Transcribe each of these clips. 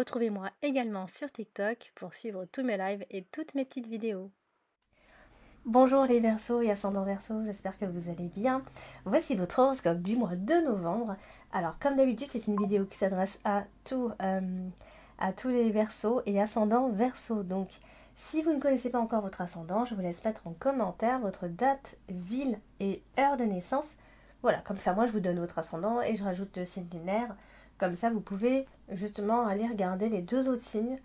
Retrouvez-moi également sur TikTok pour suivre tous mes lives et toutes mes petites vidéos. Bonjour les Verseaux et ascendants Verseaux, j'espère que vous allez bien. Voici votre horoscope du mois de novembre. Alors comme d'habitude, c'est une vidéo qui s'adresse à tous les Verseaux et ascendants Verseaux. Donc si vous ne connaissez pas encore votre ascendant, je vous laisse mettre en commentaire votre date, ville et heure de naissance. Voilà, comme ça moi je vous donne votre ascendant et je rajoute le signe lunaire. Comme ça vous pouvez justement aller regarder les deux autres signes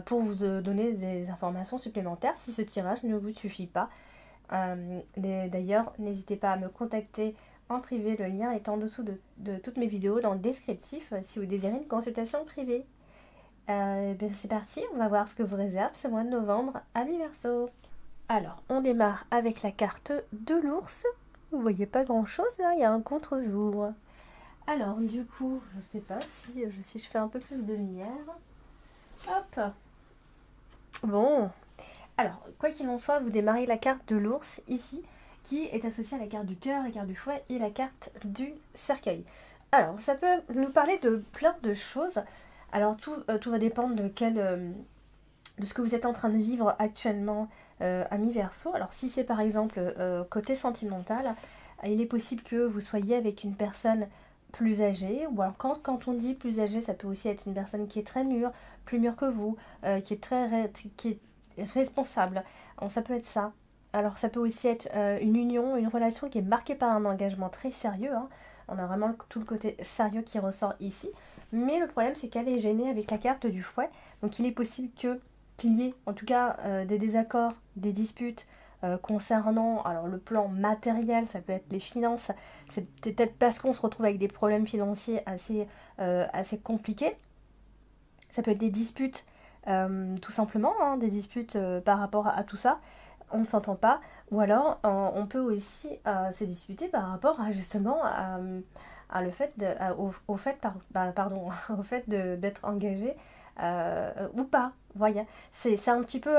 pour vous donner des informations supplémentaires si ce tirage ne vous suffit pas. D'ailleurs, n'hésitez pas à me contacter en privé, le lien est en dessous de toutes mes vidéos dans le descriptif si vous désirez une consultation privée. C'est parti, on va voir ce que vous réserve ce mois de novembre, amis Verseau. Alors, on démarre avec la carte de l'ours. Vous voyez pas grand chose là, il y a un contre-jour. Alors, du coup, je sais pas si je fais un peu plus de lumière. Hop. Bon. Alors, quoi qu'il en soit, vous démarrez la carte de l'ours ici, qui est associée à la carte du cœur, la carte du fouet et la carte du cercueil. Alors, ça peut nous parler de plein de choses. Alors, tout va dépendre de ce que vous êtes en train de vivre actuellement, ami Verseau. Alors, si c'est par exemple côté sentimental, il est possible que vous soyez avec une personne plus âgée, ou alors quand on dit plus âgée, ça peut aussi être une personne qui est très mûre, plus mûre que vous, qui est responsable. Alors, ça peut être ça. Alors ça peut aussi être une union, une relation qui est marquée par un engagement très sérieux. On a vraiment tout le côté sérieux qui ressort ici. Mais le problème c'est qu'elle est gênée avec la carte du fouet. Donc il est possible qu'il y ait en tout cas des désaccords, des disputes concernant alors le plan matériel, ça peut être les finances. C'est peut-être parce qu'on se retrouve avec des problèmes financiers assez compliqués. Ça peut être des disputes tout simplement, des disputes par rapport à tout ça, on ne s'entend pas, ou alors on peut aussi se disputer par rapport à justement à le fait au fait au fait d'être engagé ou pas. Voyez, c'est un petit peu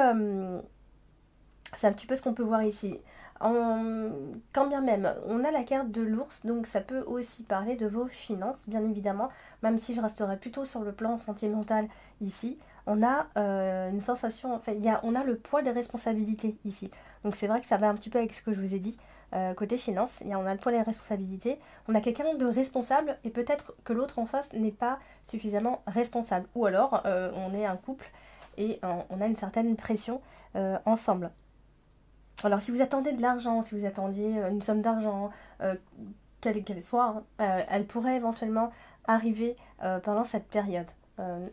ce qu'on peut voir ici. Quand bien même, on a la carte de l'ours, donc ça peut aussi parler de vos finances, bien évidemment, même si je resterai plutôt sur le plan sentimental ici. On a une sensation, enfin, on a le poids des responsabilités ici. Donc c'est vrai que ça va un petit peu avec ce que je vous ai dit. Côté finance, on a le poids des responsabilités. On a quelqu'un de responsable et peut-être que l'autre en face n'est pas suffisamment responsable. Ou alors on est un couple et on a une certaine pression ensemble. Alors si vous attendez de l'argent, si vous attendiez une somme d'argent, quelle soit, elle pourrait éventuellement arriver pendant cette période,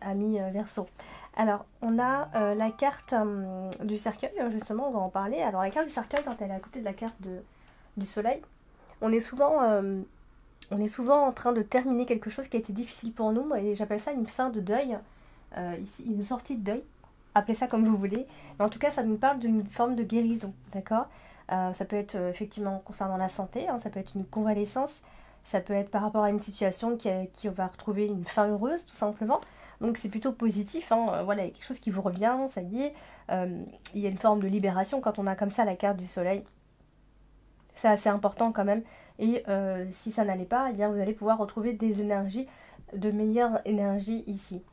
ami Verseau. Alors on a la carte du cercueil, justement on va en parler. Alors la carte du cercueil, quand elle est à côté de la carte du soleil, on est souvent en train de terminer quelque chose qui a été difficile pour nous, et j'appelle ça une fin de deuil, ici une sortie de deuil. Appelez ça comme vous voulez, mais en tout cas ça nous parle d'une forme de guérison, d'accord. Ça peut être effectivement concernant la santé, ça peut être une convalescence, ça peut être par rapport à une situation qui va retrouver une fin heureuse tout simplement, donc c'est plutôt positif, voilà, il y a quelque chose qui vous revient, ça y est, il y a une forme de libération quand on a comme ça la carte du soleil, c'est assez important quand même, et si ça n'allait pas, eh bien vous allez pouvoir retrouver des énergies, de meilleures énergies ici.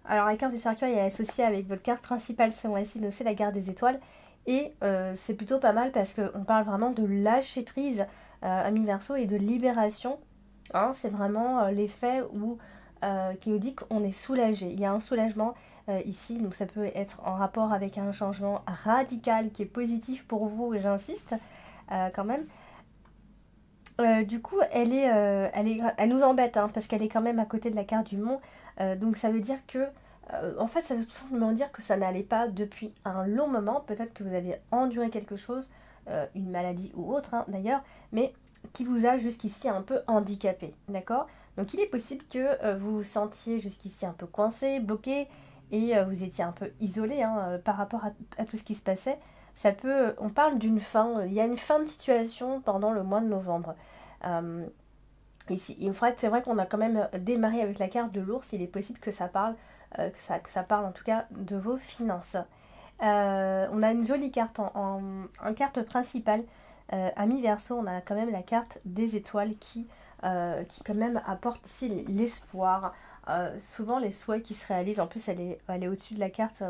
Alors la carte du cercueil est associée avec votre carte principale ce mois-ci, donc c'est la carte des étoiles. Et c'est plutôt pas mal parce qu'on parle vraiment de lâcher prise, ami Verseau, et de libération. C'est vraiment l'effet qui nous dit qu'on est soulagé. Il y a un soulagement ici, donc ça peut être en rapport avec un changement radical qui est positif pour vous, j'insiste quand même. Du coup, elle nous embête parce qu'elle est quand même à côté de la carte du mont. Donc ça veut dire que, en fait, ça veut tout simplement dire que ça n'allait pas depuis un long moment. Peut-être que vous avez enduré quelque chose, une maladie ou autre d'ailleurs, mais qui vous a jusqu'ici un peu handicapé, d'accord. Donc il est possible que vous vous sentiez jusqu'ici un peu coincé, bloqué, et vous étiez un peu isolé par rapport à tout ce qui se passait. On parle d'une fin, il y a une fin de situation pendant le mois de novembre. Ici, c'est vrai qu'on a quand même démarré avec la carte de l'ours, il est possible que ça parle, que ça parle en tout cas de vos finances. On a une jolie carte en carte principale, ami Verseau, on a quand même la carte des étoiles qui quand même apporte ici l'espoir. souvent les souhaits qui se réalisent. En plus, elle est au-dessus de la carte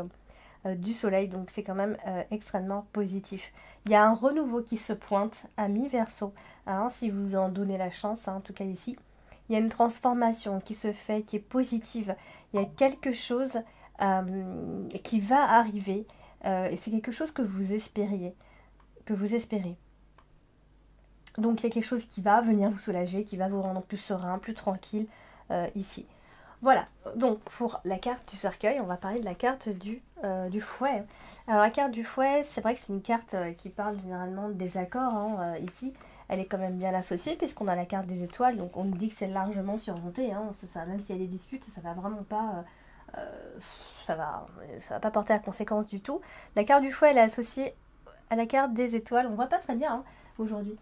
du soleil, donc c'est quand même extrêmement positif. Il y a un renouveau qui se pointe à mi-verseau, hein, si vous en donnez la chance, hein, en tout cas ici. Il y a une transformation qui se fait, qui est positive. Il y a quelque chose qui va arriver, et c'est quelque chose que vous espériez, que vous espérez. Donc il y a quelque chose qui va venir vous soulager, qui va vous rendre plus serein, plus tranquille ici. Voilà, donc pour la carte du cercueil, on va parler de la carte du fouet. Alors la carte du fouet, c'est vrai que c'est une carte qui parle généralement de désaccords, hein, ici. Elle est quand même bien associée puisqu'on a la carte des étoiles, donc on nous dit que c'est largement surmonté, hein, même s'il y a des disputes, ça va vraiment pas... ça va pas porter à conséquence du tout. La carte du fouet, elle est associée à la carte des étoiles, on voit pas très bien hein, aujourd'hui.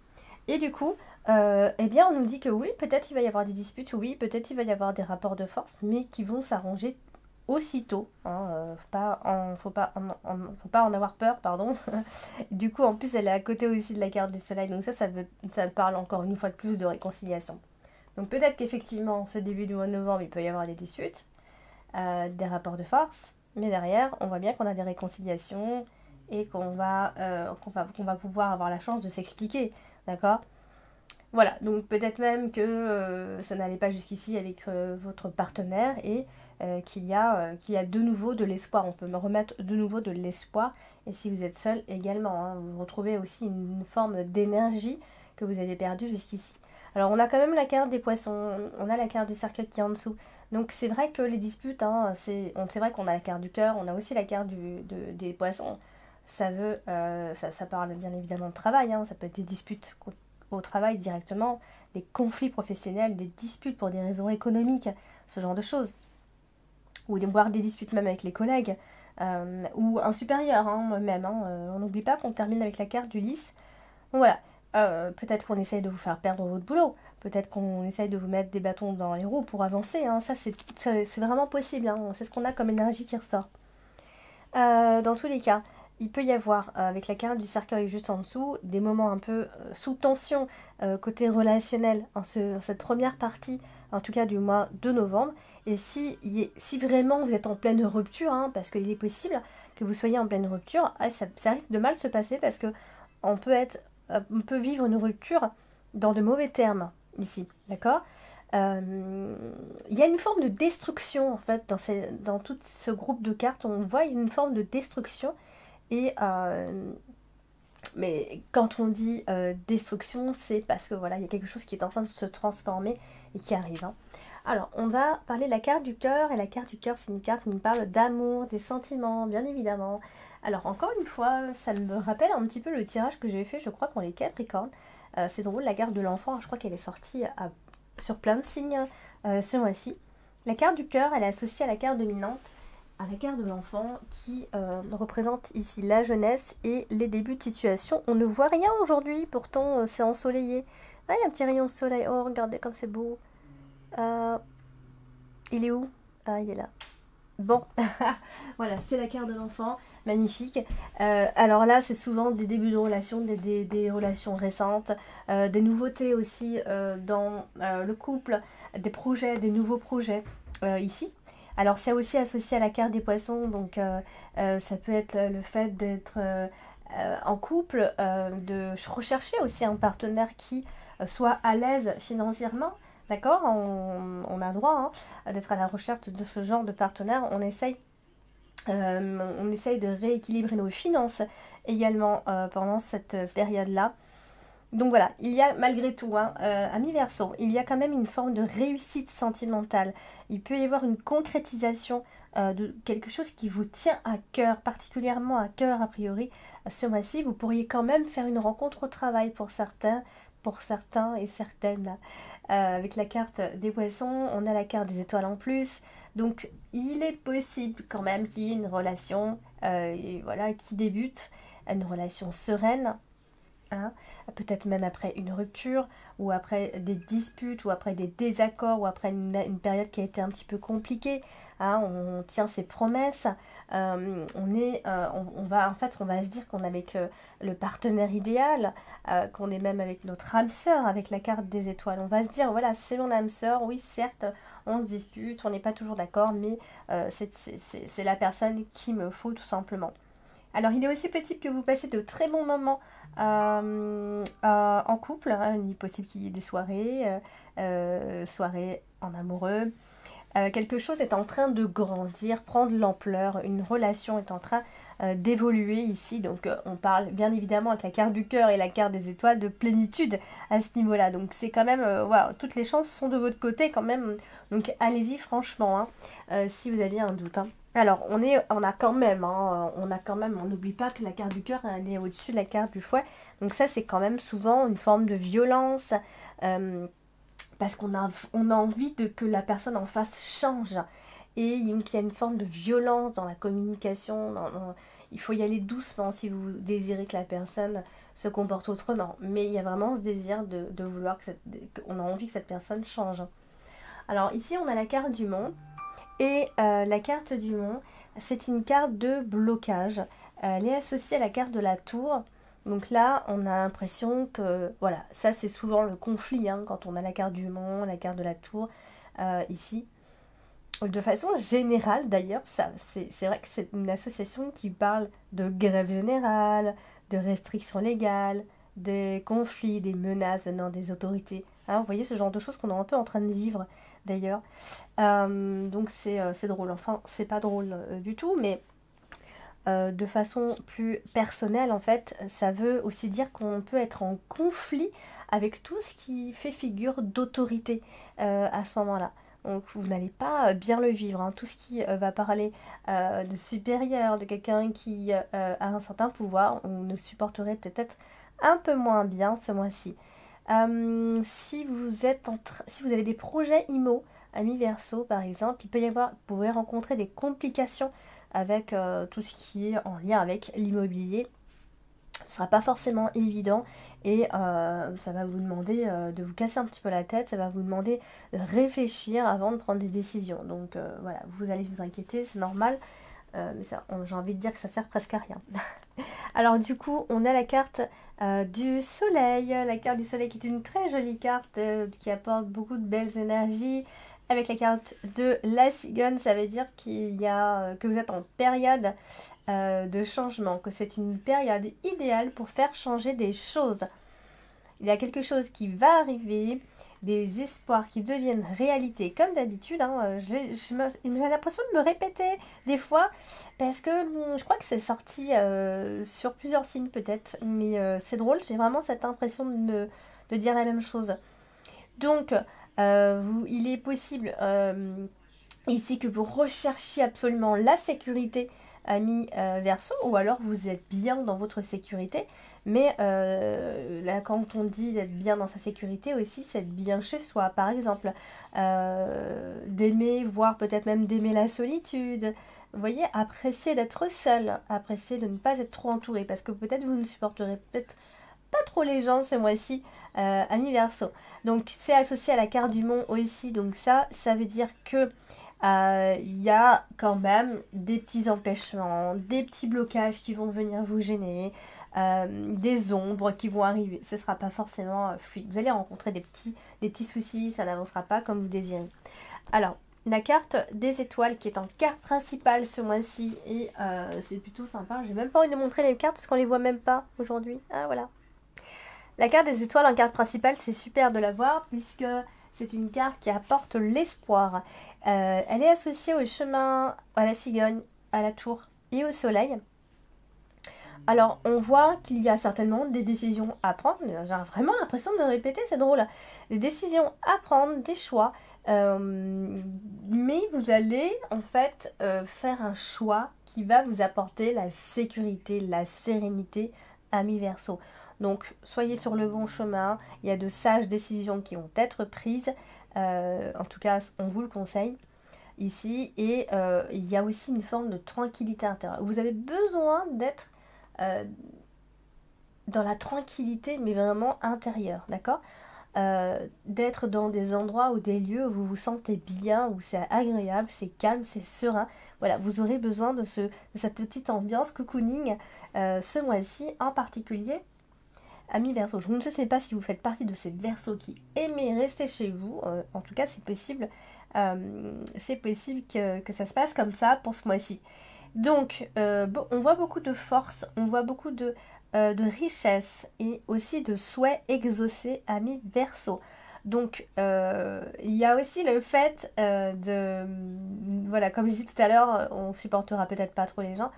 Et du coup, eh bien, on nous dit que oui, peut-être il va y avoir des disputes, oui, peut-être il va y avoir des rapports de force, mais qui vont s'arranger aussitôt. Hein, faut pas en avoir peur, pardon. Du coup, en plus, elle est à côté aussi de la carte du soleil, donc ça parle encore une fois de plus de réconciliation. Donc peut-être qu'effectivement, ce début du mois de novembre, il peut y avoir des disputes, des rapports de force, mais derrière, on voit bien qu'on a des réconciliations et qu'on va pouvoir avoir la chance de s'expliquer. D'accord ? Voilà, donc peut-être même que ça n'allait pas jusqu'ici avec votre partenaire et qu'il y a de nouveau de l'espoir. On peut me remettre de nouveau de l'espoir. Et si vous êtes seul également, hein, vous retrouvez aussi une forme d'énergie que vous avez perdue jusqu'ici. Alors on a quand même la carte des poissons, on a la carte du cercueil qui est en dessous. Donc c'est vrai que les disputes, hein, c'est vrai qu'on a la carte du cœur, on a aussi la carte des poissons. Ça parle bien évidemment de travail, hein, ça peut être des disputes au travail directement, des conflits professionnels, des disputes pour des raisons économiques, ce genre de choses. Ou voire des disputes même avec les collègues, ou un supérieur, hein, même. Hein, on n'oublie pas qu'on termine avec la carte du lys. Donc voilà, peut-être qu'on essaye de vous faire perdre votre boulot, peut-être qu'on essaye de vous mettre des bâtons dans les roues pour avancer, hein. Ça c'est vraiment possible, hein. C'est ce qu'on a comme énergie qui ressort. Dans tous les cas, il peut y avoir, avec la carte du cercueil juste en dessous, des moments un peu sous tension côté relationnel en cette première partie, en tout cas du mois de novembre. Et si vraiment vous êtes en pleine rupture, hein, parce qu'il est possible que vous soyez en pleine rupture, ça risque de mal se passer parce que on peut vivre une rupture dans de mauvais termes ici, d'accord ? Il y a une forme de destruction en fait dans tout ce groupe de cartes. On voit une forme de destruction et mais quand on dit destruction, c'est parce que voilà, il y a quelque chose qui est en train de se transformer et qui arrive. Hein. Alors, on va parler de la carte du cœur, et la carte du cœur, c'est une carte qui nous parle d'amour, des sentiments, bien évidemment. Alors, encore une fois, ça me rappelle un petit peu le tirage que j'ai fait, je crois, pour les Capricornes. C'est drôle, la carte de l'enfant, je crois qu'elle est sortie sur plein de signes ce mois-ci. La carte du cœur, elle est associée à la carte dominante, à la carte de l'enfant qui représente ici la jeunesse et les débuts de situation. On ne voit rien aujourd'hui, pourtant c'est ensoleillé. Ah, il y a un petit rayon de soleil. Oh, regardez comme c'est beau. Il est où? Ah, il est là. Bon, voilà, c'est la carte de l'enfant, magnifique. Alors là, c'est souvent des débuts de relations, des relations récentes, des nouveautés aussi dans le couple, des projets, des nouveaux projets ici. Alors c'est aussi associé à la carte des poissons, donc ça peut être le fait d'être en couple, de rechercher aussi un partenaire qui soit à l'aise financièrement. D'accord, on a le droit hein, d'être à la recherche de ce genre de partenaire. On essaye de rééquilibrer nos finances également pendant cette période-là. Donc voilà, il y a malgré tout, hein, à mi-verso, il y a quand même une forme de réussite sentimentale. Il peut y avoir une concrétisation de quelque chose qui vous tient à cœur, particulièrement à cœur a priori. Ce mois-ci, vous pourriez quand même faire une rencontre au travail pour certains et certaines. Avec la carte des poissons, on a la carte des étoiles en plus. Donc il est possible quand même qu'il y ait une relation qui débute, une relation sereine. Hein, peut-être même après une rupture, ou après des disputes, ou après des désaccords, ou après une période qui a été un petit peu compliquée. hein, on tient ses promesses, on va se dire qu'on est avec le partenaire idéal, qu'on est même avec notre âme sœur, avec la carte des étoiles. On va se dire, voilà, c'est mon âme sœur, oui, certes, on se dispute, on n'est pas toujours d'accord, mais c'est la personne qu'il me faut tout simplement. Alors, il est aussi possible que vous passiez de très bons moments en couple, hein. Il est possible qu'il y ait des soirées en amoureux. Quelque chose est en train de grandir, prendre l'ampleur, une relation est en train d'évoluer ici. Donc, on parle bien évidemment avec la carte du cœur et la carte des étoiles de plénitude à ce niveau-là. Donc, c'est quand même, voilà, toutes les chances sont de votre côté quand même. Donc, allez-y franchement, hein, si vous aviez un doute, hein. Alors, on a quand même, hein, on n'oublie pas que la carte du cœur, elle est au-dessus de la carte du fouet. Donc ça, c'est quand même souvent une forme de violence, parce on a envie que la personne en face change. Et qu'il y a une forme de violence dans la communication. Il faut y aller doucement si vous désirez que la personne se comporte autrement. Mais il y a vraiment ce désir de vouloir qu'on a envie que cette personne change. Alors ici, on a la carte du monde. Et la carte du mont, c'est une carte de blocage. Elle est associée à la carte de la tour. Donc là, on a l'impression que, voilà, ça c'est souvent le conflit, hein, quand on a la carte du mont, la carte de la tour, ici. De façon générale d'ailleurs, c'est vrai que c'est une association qui parle de grève générale, de restrictions légales, des conflits, des menaces venant des autorités. Hein, vous voyez ce genre de choses qu'on est un peu en train de vivre d'ailleurs. Donc c'est drôle. Enfin, c'est pas drôle du tout, mais de façon plus personnelle, en fait, ça veut aussi dire qu'on peut être en conflit avec tout ce qui fait figure d'autorité à ce moment-là. Donc vous n'allez pas bien le vivre, hein. Tout ce qui va parler de supérieur, de quelqu'un qui a un certain pouvoir, on ne supporterait peut-être un peu moins bien ce mois-ci. Si vous avez des projets IMO, amis Verseau par exemple, vous pouvez rencontrer des complications avec tout ce qui est en lien avec l'immobilier. Ce ne sera pas forcément évident et ça va vous demander de vous casser un petit peu la tête, ça va vous demander de réfléchir avant de prendre des décisions. Donc voilà, vous allez vous inquiéter, c'est normal, mais j'ai envie de dire que ça sert presque à rien. Alors du coup, on a la carte du soleil, la carte du soleil qui est une très jolie carte qui apporte beaucoup de belles énergies. Avec la carte de la cigogne, ça veut dire que vous êtes en période de changement, que c'est une période idéale pour faire changer des choses. Il y a quelque chose qui va arriver, des espoirs qui deviennent réalité, comme d'habitude, hein. J'ai l'impression de me répéter des fois, parce que je crois que c'est sorti sur plusieurs signes peut-être, mais c'est drôle, j'ai vraiment cette impression de dire la même chose. Donc, il est possible ici que vous recherchiez absolument la sécurité, amis Verseau, ou alors vous êtes bien dans votre sécurité, mais là quand on dit d'être bien dans sa sécurité aussi, c'est être bien chez soi, par exemple, d'aimer, voire peut-être même d'aimer la solitude. Vous voyez, apprécier d'être seul, apprécier de ne pas être trop entouré, parce que peut-être vous ne supporterez peut-être pas trop les gens ce mois-ci, amis Verseau. Donc c'est associé à la carte du mont aussi, donc ça veut dire que il y a quand même des petits empêchements, des petits blocages qui vont venir vous gêner, des ombres qui vont arriver. Ce ne sera pas forcément fluide. Vous allez rencontrer des petits soucis, ça n'avancera pas comme vous désirez. Alors, la carte des étoiles qui est en carte principale ce mois-ci, et c'est plutôt sympa. J'ai même pas envie de montrer les cartes parce qu'on les voit même pas aujourd'hui. Ah voilà. La carte des étoiles en carte principale, c'est super de la voir puisque c'est une carte qui apporte l'espoir. Elle est associée au chemin, à la cigogne, à la tour et au soleil. Alors, on voit qu'il y a certainement des décisions à prendre. J'ai vraiment l'impression de me répéter, c'est drôle. Des décisions à prendre, des choix. Mais vous allez en fait faire un choix qui va vous apporter la sécurité, la sérénité, amis Verseau. Donc, soyez sur le bon chemin. Il y a de sages décisions qui vont être prises. En tout cas, on vous le conseille ici. Et il y a aussi une forme de tranquillité intérieure. Vous avez besoin d'être dans la tranquillité, mais vraiment intérieure, d'accord ? d'être dans des endroits ou des lieux où vous vous sentez bien, où c'est agréable, c'est calme, c'est serein. Voilà, vous aurez besoin de cette petite ambiance cocooning ce mois-ci en particulier. Amis Verseau, je ne sais pas si vous faites partie de ces Verseaux qui aimez rester chez vous. En tout cas, c'est possible. C'est possible que ça se passe comme ça pour ce mois-ci. Donc, bon, on voit beaucoup de force, on voit beaucoup de richesse et aussi de souhaits exaucés, amis Verseau. Donc, il y a aussi le fait voilà, comme je disais tout à l'heure, on supportera peut-être pas trop les gens.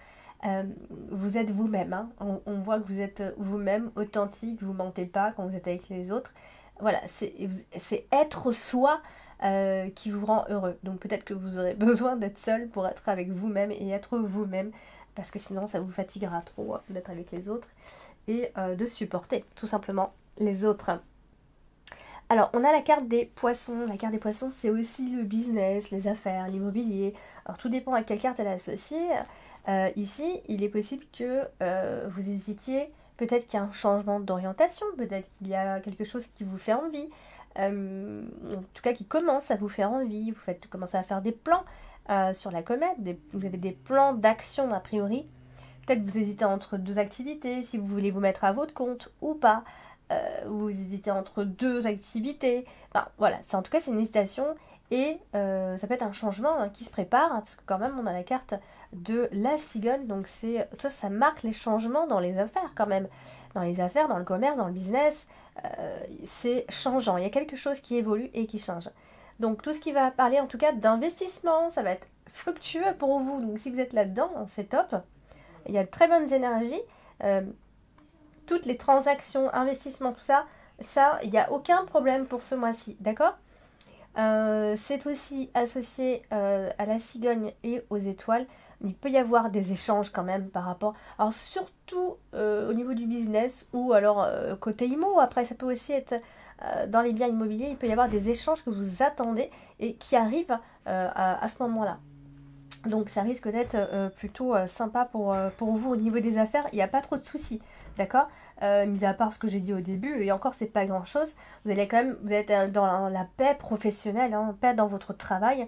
Vous êtes vous-même, hein. On voit que vous êtes vous-même, authentique, vous mentez pas quand vous êtes avec les autres. Voilà, c'est être soi qui vous rend heureux. Donc peut-être que vous aurez besoin d'être seul pour être avec vous-même et être vous-même, parce que sinon ça vous fatiguera trop d'être avec les autres et de supporter tout simplement les autres. Alors, on a la carte des poissons. La carte des poissons, c'est aussi le business, les affaires, l'immobilier. Alors, tout dépend à quelle carte elle est associée. Ici, il est possible que vous hésitiez. Peut-être qu'il y a un changement d'orientation. Peut-être qu'il y a quelque chose qui vous fait envie. En tout cas, qui commence à vous faire envie. Vous commencez à faire des plans sur la comète. Vous avez des plans d'action a priori. Peut-être que vous hésitez entre deux activités, si vous voulez vous mettre à votre compte ou pas. Vous hésitez entre deux activités. Enfin, voilà, en tout cas, c'est une hésitation. Et ça peut être un changement qui se prépare, hein, parce que quand même, on a la carte de la cigogne. Donc, ça marque les changements dans les affaires quand même. Dans les affaires, dans le commerce, dans le business. C'est changeant. Il y a quelque chose qui évolue et qui change. Donc, tout ce qui va parler en tout cas d'investissement, ça va être fluctueux pour vous. Donc, si vous êtes là-dedans, c'est top. Il y a de très bonnes énergies. Toutes les transactions, investissements, tout ça, il n'y a aucun problème pour ce mois-ci, d'accord? C'est aussi associé à la cigogne et aux étoiles. Il peut y avoir des échanges quand même par rapport... Alors surtout au niveau du business ou alors côté IMO. Après, ça peut aussi être dans les biens immobiliers. Il peut y avoir des échanges que vous attendez et qui arrivent à ce moment-là. Donc ça risque d'être plutôt sympa pour vous au niveau des affaires. Il n'y a pas trop de soucis, d'accord? Mis à part ce que j'ai dit au début, et encore c'est pas grand chose, vous êtes dans la paix professionnelle, hein, paix dans votre travail.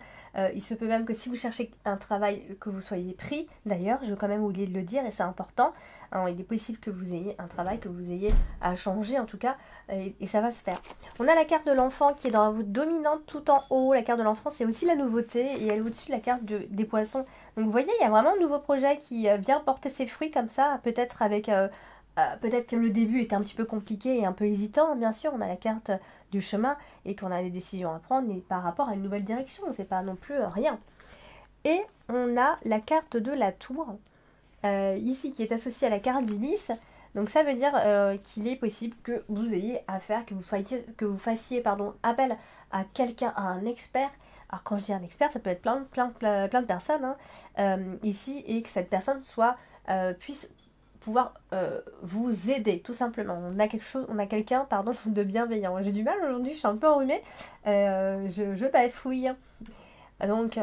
Il se peut même que si vous cherchez un travail, que vous soyez pris, d'ailleurs, je veux quand même oublier de le dire et c'est important. Hein, il est possible que vous ayez un travail, que vous ayez à changer en tout cas, et ça va se faire. On a la carte de l'enfant qui est dans votre dominante tout en haut. La carte de l'enfant, c'est aussi la nouveauté et elle est au-dessus de la carte des poissons. Donc vous voyez, il y a vraiment un nouveau projet qui vient porter ses fruits comme ça, peut-être avec... peut-être que le début était un petit peu compliqué et un peu hésitant, bien sûr, on a la carte du chemin et qu'on a des décisions à prendre et par rapport à une nouvelle direction, c'est pas non plus rien. Et on a la carte de la tour, ici qui est associée à la carte d'Ulysse. Donc ça veut dire qu'il est possible que vous ayez affaire, que vous fassiez appel à quelqu'un, à un expert. Alors quand je dis un expert, ça peut être plein de personnes ici, et que cette personne puisse pouvoir vous aider tout simplement. On a quelqu'un de bienveillant. J'ai du mal aujourd'hui, je suis un peu enrhumée, je bafouille. Donc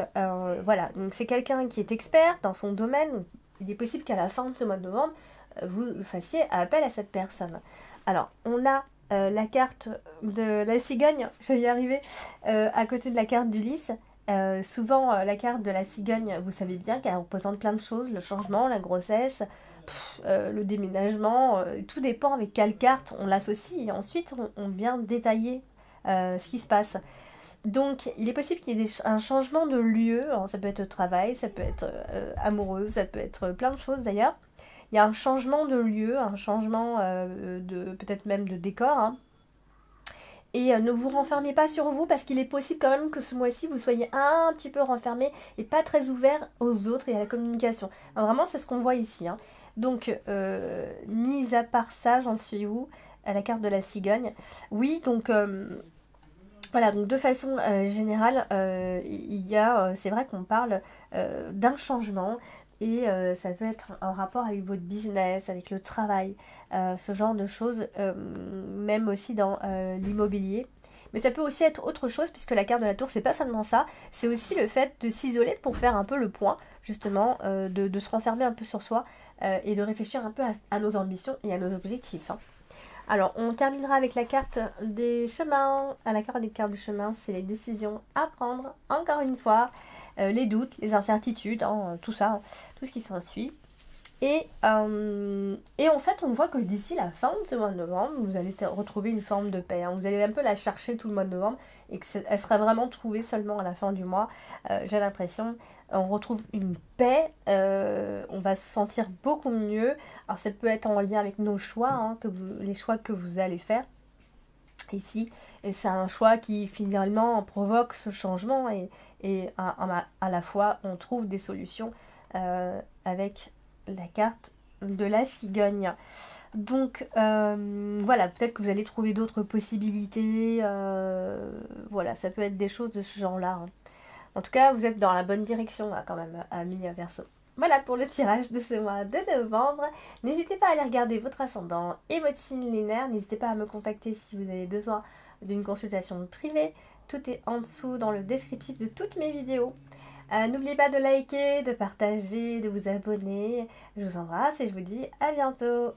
voilà, donc c'est quelqu'un qui est expert dans son domaine. Il est possible qu'à la fin de ce mois de novembre, vous fassiez appel à cette personne. Alors, on a la carte de la cigogne, je vais y arriver, à côté de la carte d'Ulysse. Souvent, la carte de la cigogne, vous savez bien qu'elle représente plein de choses, le changement, la grossesse, le déménagement, tout dépend avec quelle carte on l'associe. Et ensuite, on vient détailler ce qui se passe. Donc, il est possible qu'il y ait un changement de lieu. Alors, ça peut être travail, ça peut être amoureux, ça peut être plein de choses d'ailleurs. Il y a un changement de lieu, un changement peut-être même de décor. Hein. Et ne vous renfermez pas sur vous parce qu'il est possible quand même que ce mois-ci vous soyez un petit peu renfermé et pas très ouvert aux autres et à la communication. Alors, vraiment, c'est ce qu'on voit ici. Hein. Donc, mis à part ça, j'en suis où? À la carte de la cigogne. Oui, donc... voilà, donc de façon générale, c'est vrai qu'on parle d'un changement et ça peut être en rapport avec votre business, avec le travail, ce genre de choses, même aussi dans l'immobilier. Mais ça peut aussi être autre chose puisque la carte de la tour, c'est pas seulement ça, c'est aussi le fait de s'isoler pour faire un peu le point, justement, de se renfermer un peu sur soi et de réfléchir un peu à nos ambitions et à nos objectifs. Hein. Alors, on terminera avec la carte des chemins. À la carte des cartes du chemin, c'est les décisions à prendre, encore une fois, les doutes, les incertitudes, hein, tout ça, tout ce qui s'ensuit. Et en fait, on voit que d'ici la fin de ce mois de novembre, vous allez retrouver une forme de paix, hein. Vous allez un peu la chercher tout le mois de novembre et qu'elle sera vraiment trouvée seulement à la fin du mois. J'ai l'impression, on retrouve une paix, on va se sentir beaucoup mieux. Alors ça peut être en lien avec nos choix, hein, les choix que vous allez faire ici. Et c'est un choix qui finalement provoque ce changement et à la fois on trouve des solutions avec la carte de la cigogne. Donc voilà, peut-être que vous allez trouver d'autres possibilités. Voilà, ça peut être des choses de ce genre-là, hein. En tout cas, vous êtes dans la bonne direction là, quand même, amis Verseau. Voilà pour le tirage de ce mois de novembre. N'hésitez pas à aller regarder votre ascendant et votre signe lunaire. N'hésitez pas à me contacter si vous avez besoin d'une consultation privée. Tout est en dessous dans le descriptif de toutes mes vidéos. N'oubliez pas de liker, de partager, de vous abonner. Je vous embrasse et je vous dis à bientôt.